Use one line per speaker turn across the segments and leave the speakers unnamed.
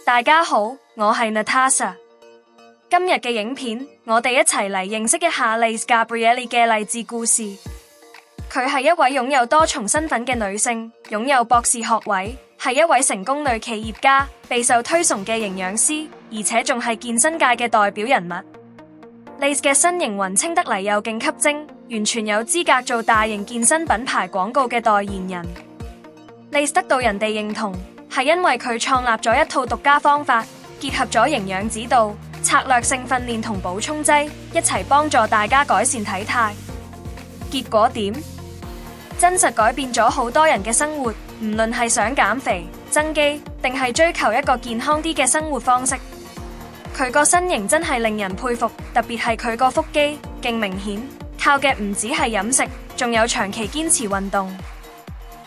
大家好，我係 Natasha。今日嘅影片，我哋一齊嚟認識一下 Lace Gabrieli 嘅勵志故事。佢係一位擁有多重身份嘅女性，擁有博士學位，係一位成功女企業家，備受推崇嘅營養師，而且仲係健身界嘅代表人物。Lace 嘅身形勻稱得嚟又勁吸睛，完全有資格做大型健身品牌廣告嘅代言人。Lace 得到人哋認同，係因為佢創立咗一套獨家方法，結合咗營養指導、策略性訓練同補充劑，一齊幫助大家改善體態。結果點？真實改變咗好多人嘅生活，唔論係想減肥、增肌，定係追求一個健康啲嘅生活方式。佢個身形真係令人佩服，特別係佢個腹肌，勁明顯，靠嘅唔止係飲食，仲有長期堅持運動。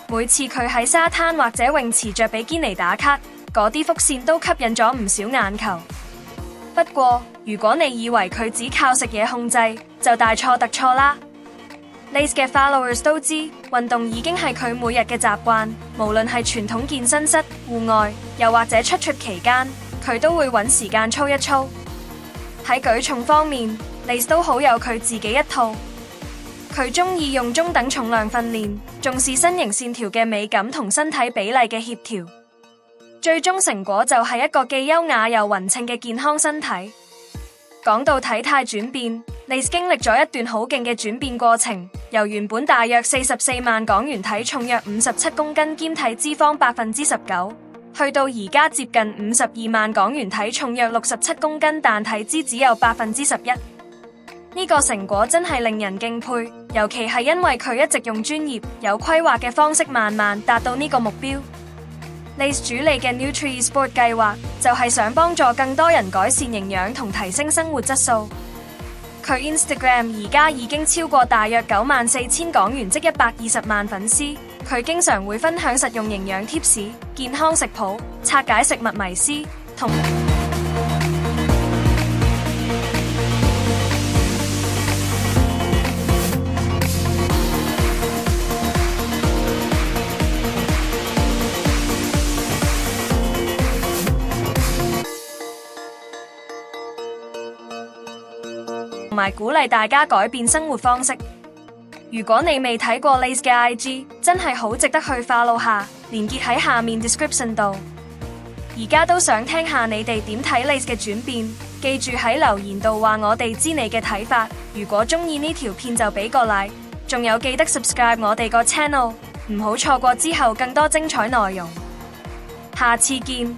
每次佢喺沙灘或者泳池着比堅尼打卡，嗰啲腹線都吸引咗唔少眼球。不過，如果你以為佢只靠食嘢控制，就大錯特錯啦。Lace 嘅 followers 都知，運動已經係佢每日嘅習慣，無論係傳統健身室、戶外，又或者出 trip 期間，佢都會揾時間操一操。喺舉重方面， Lace 都好有佢自己一套。佢中意用中等重量訓練，重視身形線條嘅美感同身體比例嘅協調，最終成果就係一個既優雅又勻稱嘅健康身體。講到體態轉變， Lace 經歷咗一段好勁嘅轉變過程，由原本大約44萬港元體重約57公斤兼體脂肪19%，去到而家接近52萬港元體重約67公斤，但體脂只有11%。呢個成果真係令人敬佩，尤其係因為佢一直用專業、有規劃嘅方式慢慢達到呢個目標。Lace 主理嘅 Nutri-Sport 計劃就係想幫助更多人改善營養同提升生活質素。佢 Instagram 而家已經超過大約94,000港元，即120萬粉絲。佢經常會分享實用營養貼士、健康食譜、拆解食物迷思同埋鼓勵大家改變生活方式。如果你未睇過 Lace 嘅 IG， 真係好值得去 follow 下，連結喺下面 description 度。而家都想聽下你哋點睇 Lace 嘅轉變，記住喺留言度話我哋知你嘅睇法。如果中意呢條片就俾個 like， 仲有記得 subscribe 我哋個 channel， 唔好錯過之後更多精彩內容。下次見。